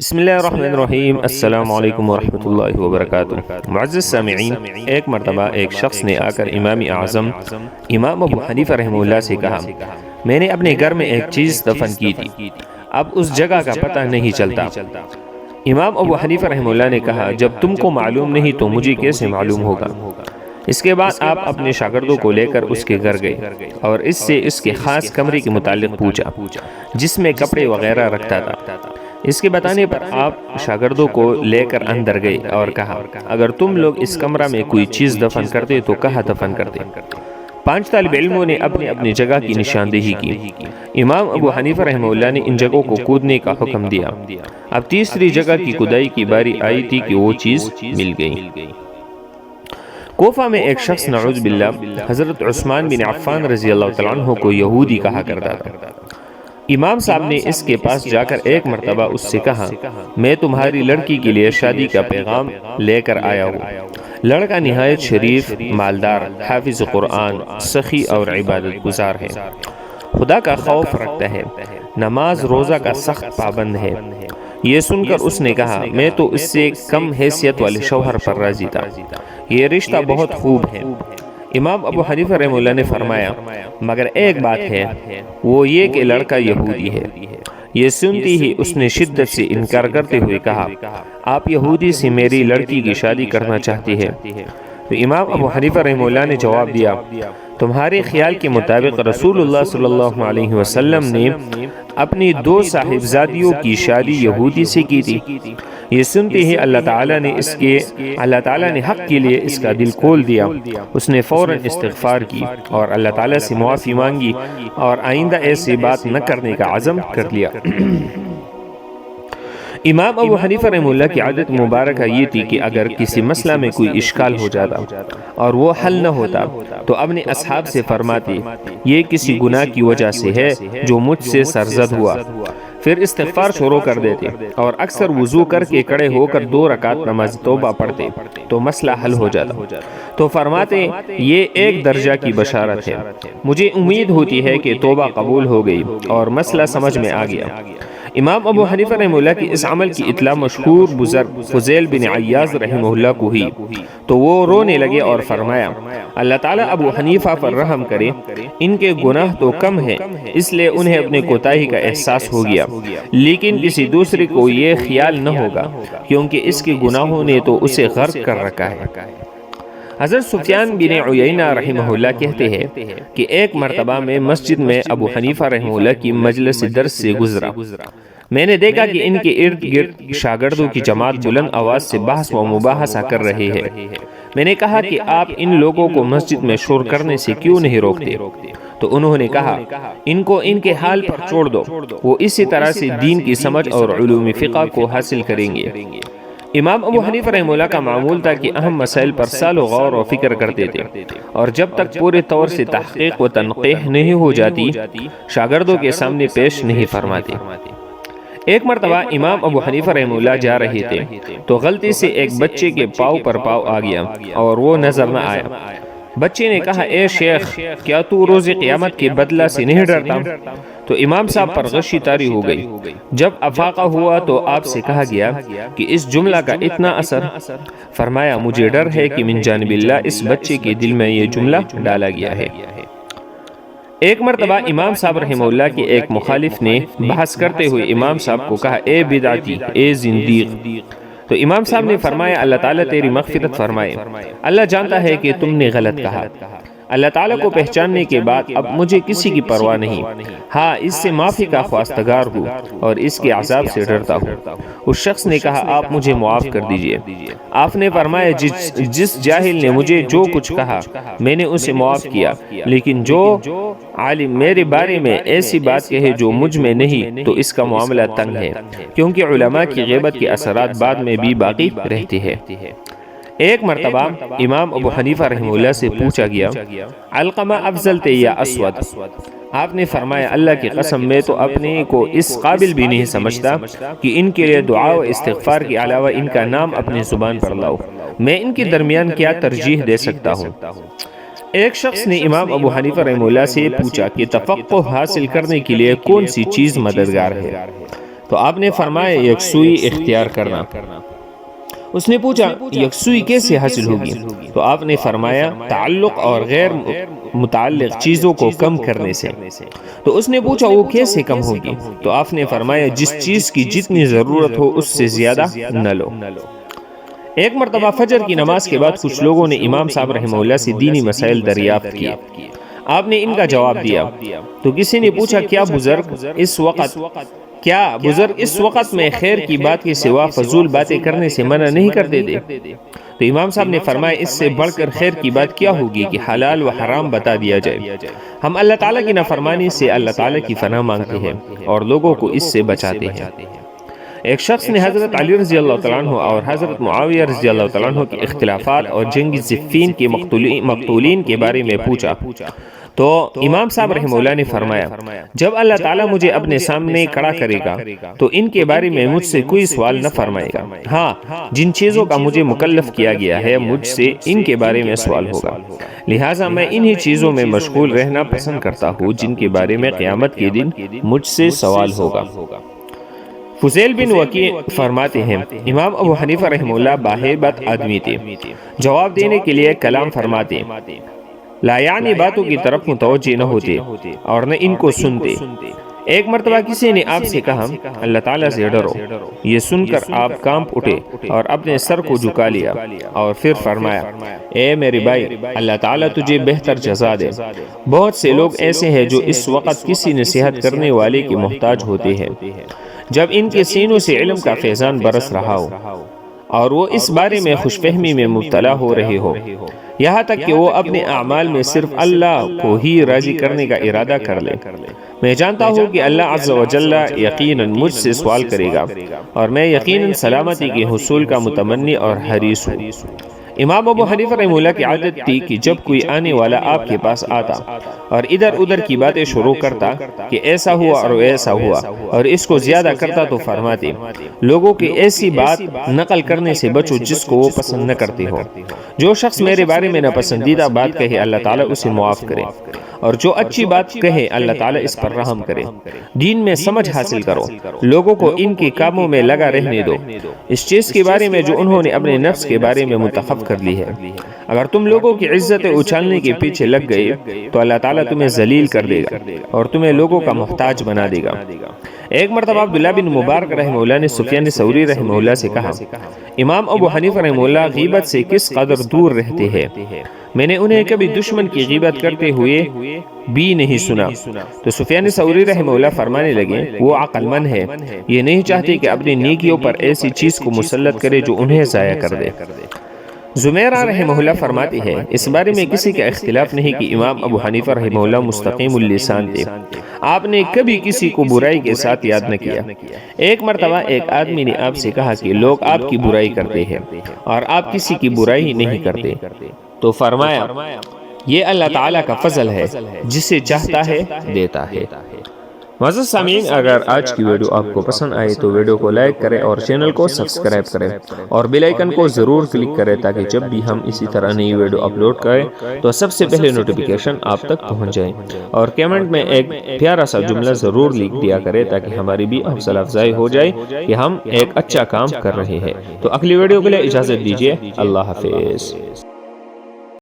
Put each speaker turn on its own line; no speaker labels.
بسم اللہ الرحمن الرحیم۔ السلام علیکم ورحمۃ اللہ وبرکاتہ۔ معزز سامعین، ایک مرتبہ ایک شخص نے آ کر امام اعظم امام ابو حنیفہ رحمہ اللہ سے کہا، میں نے اپنے گھر میں ایک چیز دفن کی تھی، اب اس جگہ کا پتہ نہیں چلتا۔ امام ابو حنیفہ رحمہ اللہ نے کہا، جب تم کو معلوم نہیں تو مجھے کیسے معلوم ہوگا؟ اس کے بعد آپ اپنے شاگردوں کو لے کر اس کے گھر گئے اور اس سے اس کے خاص کمرے کے متعلق پوچھا جس میں کپڑے وغیرہ رکھتا تھا۔ اس کے بتانے پر آپ شاگردوں کو لے کر اندر گئے اور کہا، اگر تم لوگ اس کمرہ میں کوئی چیز دفن کرتے تو کہاں دفن کرتے؟ 5 طالب علموں نے اپنی اپنی جگہ کی نشاندہی کی۔ امام ابو حنیفہ رحمہ اللہ نے ان جگہوں کو کودنے کا حکم دیا۔ اب تیسری جگہ کی کھدائی کی باری آئی تھی کہ وہ چیز مل گئی۔ کوفہ میں ایک شخص نعوذ باللہ حضرت عثمان بن عفان رضی اللہ تعالیٰ عنہ کو یہودی کہا کرتا تھا۔ امام صاحب نے اس کے پاس جا کر ایک مرتبہ اس سے کہا، میں تمہاری لڑکی کے لیے شادی کا پیغام لے کر آیا ہوں۔ لڑکا نہایت شریف، مالدار، حافظ قرآن، سخی اور عبادت گزار ہے، خدا کا خوف رکھتا ہے، نماز روزہ کا سخت پابند ہے۔ یہ سن کر اس نے کہا، میں تو اس سے کم حیثیت والے شوہر پر راضی تھا، یہ رشتہ بہت خوب ہے۔ امام ابو حنیفہ رحمہ اللہ نے فرمایا، مگر ایک بات ہے، وہ یہ کہ لڑکا یہودی ہے۔ یہ سنتی ہی اس نے شدت سے انکار کرتے ہوئے کہا، آپ یہودی سے میری لڑکی کی شادی کرنا چاہتی ہے؟ تو امام ابو حنیفہ رحمہ اللہ نے جواب دیا، تمہارے خیال کے مطابق رسول اللہ صلی اللہ علیہ وسلم نے اپنی 2 صاحبزادیوں کی شادی یہودی سے کی تھی۔ یہ سنتے ہی اللہ تعالیٰ نے حق کے لیے اس کا دل کھول دیا۔ اس نے فوراً استغفار کی اور اللہ تعالیٰ سے معافی مانگی اور آئندہ ایسی بات نہ کرنے کا عزم کر لیا۔ امام ابو حنیفہ رحمہ اللہ کی عادت مبارکہ یہ تھی کہ اگر کسی مسئلہ میں کوئی اشکال ہو جاتا اور وہ حل نہ ہوتا تو اپنے اصحاب سے فرماتے، یہ کسی گناہ کی وجہ سے ہے جو مجھ سے سرزد ہوا۔ پھر استغفار شروع کر دیتے اور اکثر وضو کر کے کھڑے ہو کر 2 رکعت نماز توبہ پڑھتے تو مسئلہ حل ہو جاتا۔ تو فرماتے، یہ ایک درجہ کی بشارت ہے، مجھے امید ہوتی ہے کہ توبہ قبول ہو گئی اور مسئلہ سمجھ میں آ گیا۔ امام ابو حنیفہ رحمہ اللہ کی اس عمل کی اطلاع مشہور بزرگ فضیل بن عیاض رحمہ اللہ کو ہوئی تو وہ رونے لگے اور فرمایا، اللہ تعالیٰ ابو حنیفہ پر رحم کرے، ان کے گناہ تو کم ہیں، اس لیے انہیں اپنے کوتاہی کا احساس ہو گیا، لیکن کسی دوسرے کو یہ خیال نہ ہوگا کیونکہ اس کے گناہوں نے تو اسے غرق کر رکھا ہے۔ حضرت سفیان بن عیینہ رحمہ اللہ کہتے ہیں کہ ایک مرتبہ میں مسجد میں ابو حنیفہ رحمہ اللہ کی مجلس درس سے گزرا۔ میں نے دیکھا کہ ان کے ارد گرد شاگردوں کی جماعت بلند آواز سے بحث و مباحثہ کر رہے ہیں۔ میں نے کہا کہ آپ ان لوگوں کو مسجد میں شور کرنے سے کیوں نہیں روکتے؟ تو انہوں نے کہا، ان کو ان کے حال پر چھوڑ دو، وہ اسی طرح سے دین کی سمجھ اور علوم فقہ کو حاصل کریں گے۔ امام ابو حنیفہ رحمہ اللہ کا معمول تھا کہ اہم مسائل پر سالوں غور و فکر کرتے تھے اور جب تک پورے طور سے تحقیق و تنقیح نہیں ہو جاتی شاگردوں کے سامنے پیش نہیں فرماتے۔ ایک مرتبہ امام ابو حنیفہ رحمہ اللہ جا رہے تھے تو غلطی سے ایک بچے کے پاؤں پر پاؤں آ گیا اور وہ نظر نہ آیا۔ بچے نے کہا، اے شیخ، کیا تو روز قیامت کے بدلہ سے نہیں ڈرتا؟ تو امام صاحب پر غشی طاری ہو گئی۔ جب افاقہ ہوا تو آپ سے کہا گیا کہ اس جملہ کا اتنا اثر؟ فرمایا، مجھے ڈر ہے کہ من جانب اللہ اس بچے کے دل میں یہ جملہ ڈالا گیا ہے۔ ایک مرتبہ امام صاحب رحمہ اللہ کے ایک مخالف نے بحث کرتے ہوئے امام صاحب کو کہا، اے بدعتی، اے زندیق۔ تو امام صاحب نے فرمایا، اللہ تعالیٰ تیری مغفرت فرمائے، اللہ جانتا ہے کہ تم نے غلط کہا۔ اللہ تعالیٰ کو پہچاننے کے بعد اب مجھے کسی کی پرواہ نہیں، ہاں اس سے معافی کا خواستگار ہوں اور اس کے عذاب سے ڈرتا ہوں۔ اس شخص نے کہا، آپ مجھے معاف کر دیجئے۔ آپ نے فرمایا، جس جاہل نے مجھے جو کچھ کہا میں نے اسے معاف کیا، لیکن جو عالم میرے بارے میں ایسی بات کہے جو مجھ میں نہیں تو اس کا معاملہ تنگ ہے، کیونکہ علماء کی غیبت کے اثرات بعد میں بھی باقی رہتے ہیں۔ ایک مرتبہ امام ابو حنیفہ رحمہ اللہ سے پوچھا گیا، علقمہ افضل تھے یا اسود؟ آپ نے فرمایا، اللہ کی قسم میں تو اپنے کو اس قابل بھی نہیں سمجھتا کہ ان کے لیے دعا و استغفار کے علاوہ ان کا نام اپنی زبان پر لاؤ، میں ان کے درمیان کیا ترجیح دے سکتا ہوں؟ ایک شخص نے امام ابو حنیفہ رحمہ اللہ سے پوچھا کہ تفقہ حاصل کرنے کے لیے کون سی چیز مددگار ہے؟ تو آپ نے فرمایا یکسوئی اختیار کرنا۔ اس نے پوچھا یکسوئی کیسے حاصل ہوگی؟ تو آپ نے فرمایا تعلق اور غیر متعلق چیزوں کو کم کرنے سے۔ تو اس نے پوچھا وہ کیسے کم ہوگی؟ تو آپ نے فرمایا جس چیز کی جتنی ضرورت ہو اس سے زیادہ نہ لو۔ ایک مرتبہ فجر کی نماز کے بعد کچھ لوگوں نے امام صاحب رحمہ اللہ سے دینی مسائل دریافت کیے۔ آپ نے ان کا جواب دیا۔ تو کسی نے پوچھا کیا بزرگ اس وقت میں خیر کی بات کے سوا فضول باتیں کرنے سے منع نہیں کرتے تھے؟ تو امام صاحب نے فرمایا اس سے بڑھ کر خیر کی بات کیا ہوگی کہ حلال و حرام بتا دیا جائے۔ ہم اللہ تعالیٰ کی نافرمانی سے اللہ تعالیٰ کی پناہ مانگتے ہیں اور لوگوں کو اس سے بچاتے ہیں۔ ایک شخص نے حضرت علی رضی اللہ تعالیٰ عنہ اور حضرت معاویہ رضی اللہ تعالیٰ عنہ کے اختلافات اور جنگ صفین کے مقتولین کے بارے میں پوچھا تو امام صاحب رحمہ اللہ نے فرمایا جب اللہ تعالیٰ مجھے اپنے سامنے کھڑا کرے گا تو ان کے بارے میں مجھ سے کوئی سوال نہ فرمائے گا، ہاں جن چیزوں کا مجھے مکلف کیا گیا ہے مجھ سے ان کے بارے میں سوال ہوگا، لہٰذا میں انہی چیزوں میں مشغول رہنا پسند کرتا ہوں جن کے بارے میں قیامت کے دن مجھ سے سوال ہوگا۔ فضیل بن وکیع فرماتے ہیں امام ابو حنیفہ رحمہ اللہ باہیبت آدمی تھے، جواب دینے کے لیے کلام فرماتے، لا یعنی باتوں کی طرف متوجہ نہ ہوتے اور نہ ان کو سنتے۔ ایک مرتبہ کسی نے آپ سے کہا اللہ تعالیٰ سے ڈرو، یہ سن کر آپ کانپ اٹھے اور اپنے سر کو جھکا لیا اور پھر فرمایا اے میرے بھائی اللہ تعالیٰ تجھے بہتر جزا دے۔ بہت سے لوگ ایسے ہیں جو اس وقت کسی نصیحت کرنے والے کے محتاج ہوتے ہیں جب ان کے سینوں سے علم کا فیضان برس رہا ہو اور وہ اس بارے میں خوش فہمی میں مبتلا ہو رہے ہو، یہاں تک کہ وہ اپنے اعمال میں صرف اللہ کو ہی راضی کرنے کا ارادہ کر لے۔ میں جانتا ہوں کہ اللہ عز و جل یقیناً مجھ سے سوال کرے گا اور میں یقیناً سلامتی کے حصول کا متمنی اور حریص ہوں۔ امام ابو حنیفہ رحمہ اللہ کی عادت تھی کہ جب کوئی آنے والا آپ کے پاس آتا اور ادھر ادھر کی باتیں شروع کرتا کہ ایسا ہوا اور ایسا ہوا اور اس کو زیادہ کرتا تو فرماتے لوگوں کی ایسی بات نقل کرنے سے بچو جس کو وہ پسند نہ کرتے ہو۔ جو شخص میرے بارے میں ناپسندیدہ بات کہے اللہ تعالیٰ اسے معاف کرے اور جو اچھی بات کہے اللہ تعالیٰ اس پر رحم کرے۔ دین میں سمجھ حاصل کرو، لوگوں کو ان کے کاموں میں لگا رہنے دو، اس چیز کے بارے میں جو انہوں نے اپنے نفس کے بارے میں منتخب کر لی ہے۔ اگر تم لوگوں کی عزت اچھالنے کے پیچھے لگ گئے تو اللہ تعالیٰ تمہیں ذلیل کر دے گا اور تمہیں لوگوں کا محتاج بنا دے گا۔ ایک مرتبہ عبداللہ بن مبارک رحمہ اللہ نے سفیان ثوری رحمہ اللہ سے کہا امام ابو حنیفہ رحمہ اللہ غیبت سے کس قدر دور رہتے ہیں، میں نے انہیں کبھی دشمن کی غیبت کرتے ہوئے بھی نہیں سنا۔ تو سفیان ثوری رحمہ اللہ فرمانے لگے وہ عقل مند ہے، یہ نہیں چاہتے کہ اپنی نیکیوں پر ایسی چیز کو مسلط کرے جو انہیں ضائع کر دے۔ زمیرہ رحمہ اللہ فرماتی ہے اس بارے میں کسی کا اختلاف نہیں کہ امام ابو حنیفہ رحمہ اللہ مستقیم اللسان تھے، آپ نے کبھی کسی کو برائی کے ساتھ یاد نہ کیا۔ ایک مرتبہ ایک آدمی نے آپ سے کہا کہ لوگ آپ کی برائی کرتے ہیں اور آپ کسی کی برائی نہیں کرتے، تو فرمایا یہ اللہ تعالیٰ کا فضل ہے، جسے چاہتا ہے دیتا ہے۔ معزز سامعین، اگر آج کی ویڈیو آپ کو پسند آئے تو ویڈیو کو لائک کریں اور چینل کو سبسکرائب کریں اور بیل آئیکن کو ضرور کلک کریں تاکہ جب بھی ہم اسی طرح نئی ویڈیو اپلوڈ کریں تو سب سے پہلے نوٹیفیکیشن آپ تک پہنچ جائیں، اور کیمنٹ میں ایک پیارا سا جملہ ضرور لکھ دیا کریں تاکہ ہماری بھی حوصلہ افزائی ہو جائے کہ ہم ایک اچھا کام کر رہے ہیں۔ تو اگلی ویڈیو کے لیے اجازت دیجیے، اللہ حافظ۔